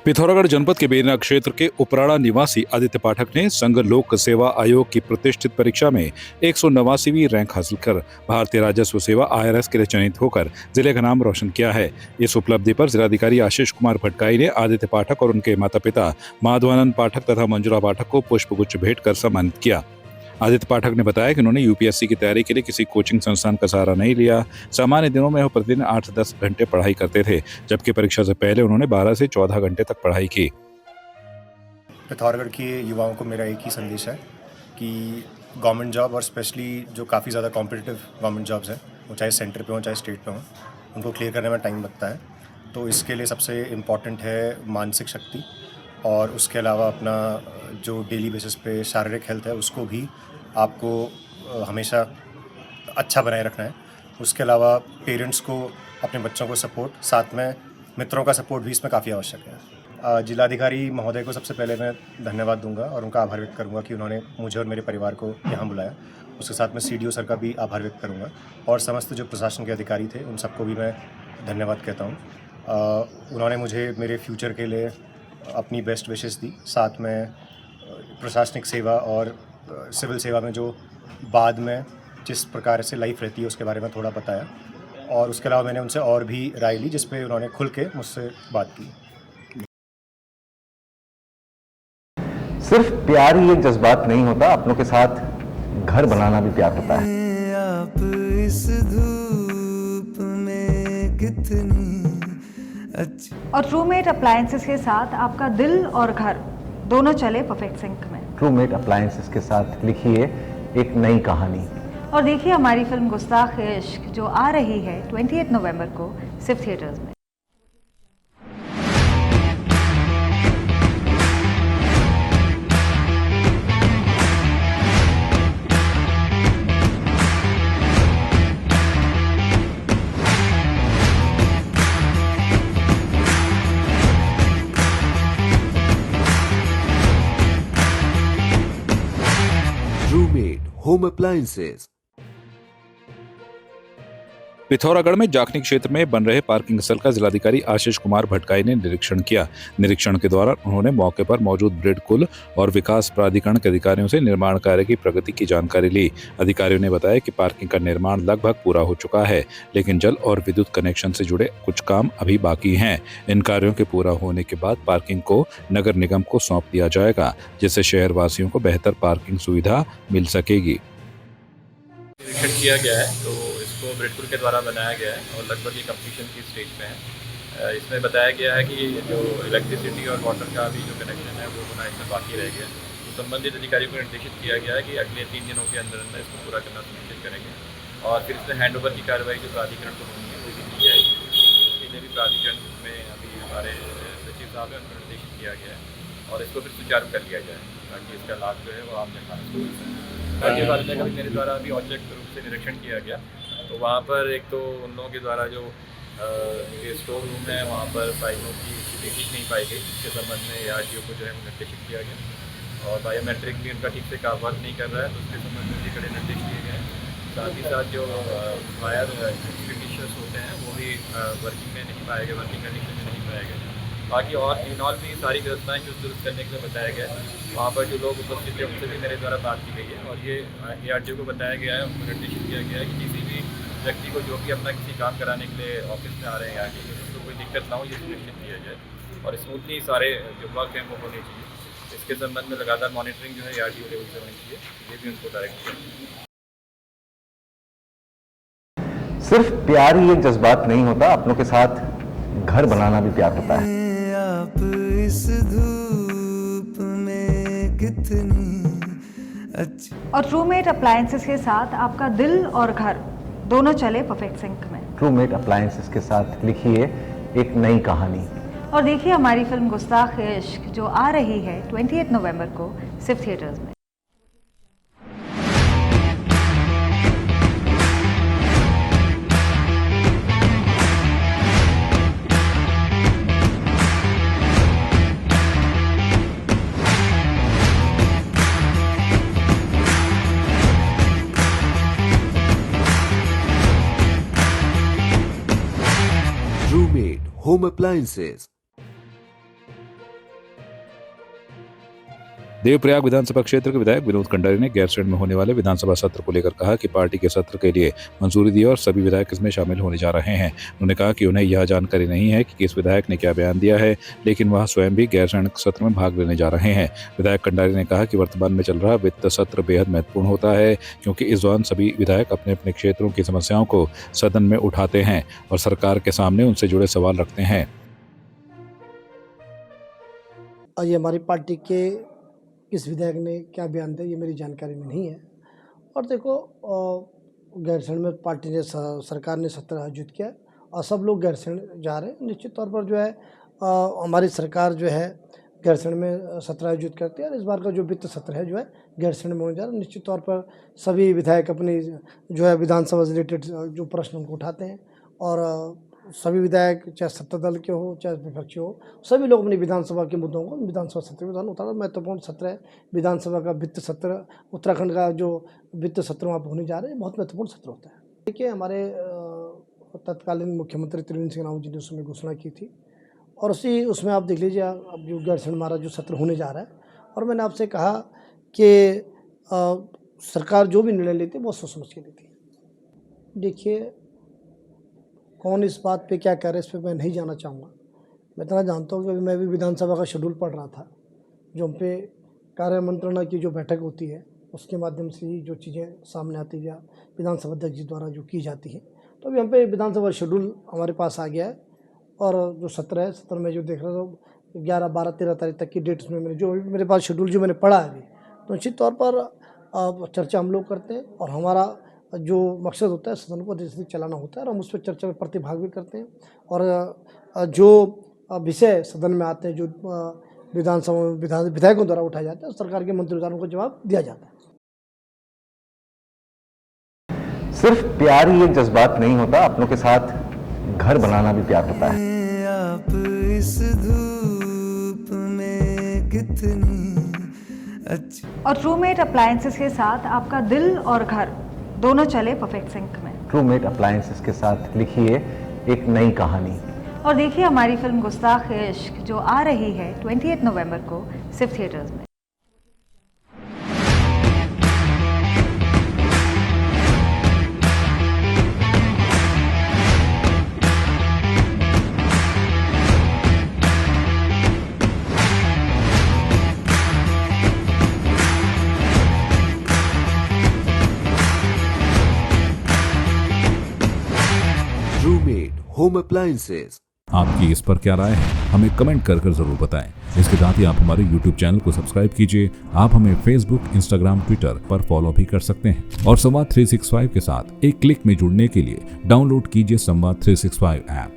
पिथौरागढ़ जनपद के बेरना क्षेत्र के उपराड़ा निवासी आदित्य पाठक ने संघ लोक सेवा आयोग की प्रतिष्ठित परीक्षा में 189वीं रैंक हासिल कर भारतीय राजस्व सेवा IRS के लिए चयनित होकर जिले का नाम रोशन किया है। इस उपलब्धि पर जिलाधिकारी आशीष कुमार भटगाई ने आदित्य पाठक और उनके माता पिता माधवानंद पाठक तथा मंजुला पाठक को पुष्पगुच्छ भेंट कर सम्मानित किया। आदित्य पाठक ने बताया कि उन्होंने यूपीएससी की तैयारी के लिए किसी कोचिंग संस्थान का सहारा नहीं लिया। सामान्य दिनों में वो प्रतिदिन 8 से 10 घंटे पढ़ाई करते थे, जबकि परीक्षा से पहले उन्होंने 12 से 14 घंटे तक पढ़ाई की। पिथौरागढ़ के युवाओं को मेरा एक ही संदेश है कि गवर्नमेंट जॉब और स्पेशली जो काफ़ी ज़्यादा कॉम्पिटिटिव गवर्नमेंट जॉब्स हैं, वो चाहे सेंटर पे हों चाहे स्टेट पे हों, उनको क्लियर करने में टाइम लगता है। तो इसके लिए सबसे इम्पॉर्टेंट है मानसिक शक्ति, और उसके अलावा अपना जो डेली बेसिस पे शारीरिक हेल्थ है उसको भी आपको हमेशा अच्छा बनाए रखना है। उसके अलावा पेरेंट्स को अपने बच्चों को सपोर्ट, साथ में मित्रों का सपोर्ट भी इसमें काफ़ी आवश्यक है। जिलाधिकारी महोदय को सबसे पहले मैं धन्यवाद दूंगा और उनका आभार व्यक्त करूंगा कि उन्होंने मुझे और मेरे परिवार को यहाँ बुलाया। उसके साथ में CDO सर का भी आभार व्यक्त करूंगा और समस्त जो प्रशासन के अधिकारी थे उन सबको भी मैं धन्यवाद कहता हूँ। उन्होंने मुझे मेरे फ्यूचर के लिए अपनी बेस्ट विशेस दी, साथ में प्रशासनिक सेवा और सिविल सेवा में जो बाद में जिस प्रकार से लाइफ रहती है उसके बारे में थोड़ा बताया, और उसके अलावा मैंने उनसे और भी राय ली जिस पे उन्होंने खुल के मुझसे बात की। सिर्फ प्यार ही एक जज्बात नहीं होता, अपनों के साथ घर बनाना भी प्यार होता है। आप इस धूप में कितनी अच्छी। और ट्रूमेट अप्लायंसेस के साथ आपका दिल और घर दोनों चले परफेक्ट सिंक में। ट्रूमेट अप्लायंसेस के साथ लिखिए एक नई कहानी और देखिए हमारी फिल्म गुस्ताख-ए-इश्क जो आ रही है 28 नवंबर को सिर्फ थिएटर्स में। Roommate Home Appliances। पिथौरागढ़ में जाखनी क्षेत्र में बन रहे पार्किंग स्थल का जिलाधिकारी आशीष कुमार भटगाई ने निरीक्षण किया। निरीक्षण के दौरान उन्होंने मौके पर मौजूद ब्रिड कुल और विकास प्राधिकरण के अधिकारियों से निर्माण कार्य की प्रगति की जानकारी ली। अधिकारियों ने बताया कि पार्किंग का निर्माण लगभग पूरा हो चुका है, लेकिन जल और विद्युत कनेक्शन से जुड़े कुछ काम अभी बाकी हैं। इन कार्यों के पूरा होने के बाद पार्किंग को नगर निगम को सौंप दिया जाएगा, जिससे शहर वासियों को बेहतर पार्किंग सुविधा मिल सकेगी। निरीक्षण किया गया है तो इसको ब्रिडकुल के द्वारा बनाया गया है और लगभग ये कंप्लीशन की स्टेज में है। इसमें बताया गया है कि जो इलेक्ट्रिसिटी और वाटर का भी जो कनेक्शन है वो होना इसमें बाकी रह गया। तो संबंधित अधिकारियों को निर्देशित किया गया है कि अगले 3 दिनों के अंदर अंदर इसको पूरा करना सुनिश्चित करेंगे, और फिर इसमें हैंडओवर की कार्रवाई जो प्राधिकरण को होनी है वो भी की जाएगी। इसके लिए भी प्राधिकरण में अभी हमारे सचिव साहब हैं, उनको निर्देशित किया गया है और इसको फिर सुचारू कर लिया जाए ताकि इसका लाभ जो है वो आम जनता को मिल सके। राज्य पालिका का भी मेरे द्वारा अभी औचक रूप से निरीक्षण किया गया, तो वहाँ पर एक तो उन लोगों के द्वारा जो ये स्टोर रूम है वहाँ पर पाइपों की स्थिति ठीक नहीं पाई गई, इसके संबंध में ARTO को जो है निर्देशित किया गया, और बायोमेट्रिक भी उनका ठीक से काम वर्क नहीं कर रहा है तो उसके संबंध में भी कड़े निर्देश दिए गए हैं। साथ ही साथ जो वायर फिटिशर्स होते हैं वो भी वर्किंग में नहीं पाए गए, वर्किंग कंडीशन में नहीं पाए गए। बाकी और इनऑल भी सारी व्यवस्थाएं जो दुरुस्त करने के लिए बताया गया है। वहाँ पर जो लोग उपस्थित थे उनसे भी मेरे द्वारा बात की गई है, और ये ARTO को बताया गया है, उनको निर्देशित किया गया है कि किसी भी व्यक्ति को जो कि अपना किसी काम कराने के लिए ऑफिस में आ रहे हैं आगे, उसको कोई दिक्कत ना हो ये सुनिश्चित किया जाए और स्मूथली सारे जो वर्क हैं वो होने चाहिए। इसके संबंध में लगातार मॉनिटरिंग जो है ARTO लेवल से होनी चाहिए, ये भी उनको डायरेक्ट किया। सिर्फ प्यार ही एक जज्बात नहीं होता, अपनों के साथ घर बनाना भी प्यार होता है। आप इस धूप में कितनी अच्छी। और ट्रूमेट अप्लायंसेस के साथ आपका दिल और घर दोनों चले परफेक्ट सिंक में। ट्रूमेट अप्लायंसेस के साथ लिखिए एक नई कहानी और देखिए हमारी फिल्म गुस्ताख-ए-इश्क जो आ रही है 28 नवंबर को सिर्फ थिएटर्स में। Roommate Home Appliances। देवप्रयाग विधानसभा क्षेत्र के विधायक विनोद कंडारी ने गैरसैंण में होने वाले विधानसभा सत्र को लेकर कहा कि पार्टी के सत्र के लिए मंजूरी दी और सभी विधायक इसमें शामिल होने जा रहे हैं। उन्होंने कहा कि उन्हें यह जानकारी नहीं है कि किस विधायक ने क्या बयान दिया है, लेकिन वह स्वयं भी गैरसैंण सत्र में भाग लेने जा रहे हैं। विधायक कंडारी ने कहा कि वर्तमान में चल रहा वित्त सत्र बेहद महत्वपूर्ण होता है, क्योंकि इस दौरान सभी विधायक अपने अपने क्षेत्रों की समस्याओं को सदन में उठाते हैं और सरकार के सामने उनसे जुड़े सवाल रखते हैं। ये हमारी पार्टी के किस विधायक ने क्या बयान दिया, ये मेरी जानकारी में नहीं है। और देखो, गैरसैंण में पार्टी ने सरकार ने सत्र आयोजित किया और सब लोग गैरसैंण जा रहे हैं। निश्चित तौर पर जो है हमारी सरकार जो है गैरसैंण में सत्र आयोजित करती है और इस बार का जो वित्त सत्र है जो है गैरसैंण में होने जा रहा है। निश्चित तौर पर सभी विधायक अपनी जो है विधानसभा से रिलेटेड जो प्रश्न उनको उठाते हैं और सभी विधायक चाहे सत्ता दल के हो चाहे विपक्षी हो, सभी लोग अपनी विधानसभा के मुद्दों को विधानसभा सत्र में उठाना महत्वपूर्ण सत्र है। विधानसभा का वित्त सत्र, उत्तराखंड का जो वित्त सत्र वहाँ पर होने जा रहे हैं, बहुत महत्वपूर्ण सत्र होता है। देखिए, हमारे तत्कालीन मुख्यमंत्री त्रिवेंद्र सिंह रावत जी ने उसमें घोषणा की थी और उसमें आप देख लीजिए, अब जो गैरसैंण हमारा जो सत्र होने जा रहा है, और मैंने आपसे कहा कि सरकार जो भी निर्णय लेती है बहुत सोच समझ के लेती है। देखिए, कौन इस बात पे क्या कह रहे हैं इस पर मैं नहीं जाना चाहूँगा। मैं इतना जानता हूँ कि मैं भी विधानसभा का शेड्यूल पढ़ रहा था, जो हम पे कार्य मंत्रणा की जो बैठक होती है उसके माध्यम से ही जो चीज़ें सामने आती है विधानसभा अध्यक्ष जी द्वारा जो की जाती है। तो अभी हम पे विधानसभा शेड्यूल हमारे पास आ गया है और जो सत्र है, सत्र में जो देख रहा हूँ 11, 12, 13 तारीख तक की डेट्स में जो मेरे पास शेड्यूल जो मैंने पढ़ा है अभी, तो निश्चित तौर पर चर्चा हम लोग करते हैं और हमारा जो मकसद होता है सदन को जैसे चलाना होता है और हम उस पर चर्चा में प्रतिभाग भी करते हैं और जो विषय सदन में आते हैं, जो विधानसभा विधायकों द्वारा उठाए जाते हैं, सरकार के मंत्री द्वारा उनको जवाब दिया जाता है। सिर्फ प्यार ही एक जज्बात नहीं होता, अपनों के साथ घर बनाना भी प्यार होता है। आप इस धूप में कितनी अच्छी। और ट्रूमेट अप्लायंसेस के साथ आपका दिल और घर दोनों चले परफेक्ट सिंक में। ट्रूमेट अप्लायंसेस के साथ लिखिए एक नई कहानी और देखिए हमारी फिल्म गुस्ताख इश्क, जो आ रही है 28 नवंबर को सिर्फ थिएटर्स में। रूमेड होम अप्लायंसेज। आपकी इस पर क्या राय है, हमें कमेंट कर जरूर बताएं। इसके साथ ही आप हमारे YouTube चैनल को सब्सक्राइब कीजिए। आप हमें Facebook, Instagram, Twitter पर फॉलो भी कर सकते हैं और संवाद 365 के साथ एक क्लिक में जुड़ने के लिए डाउनलोड कीजिए संवाद 365 ऐप।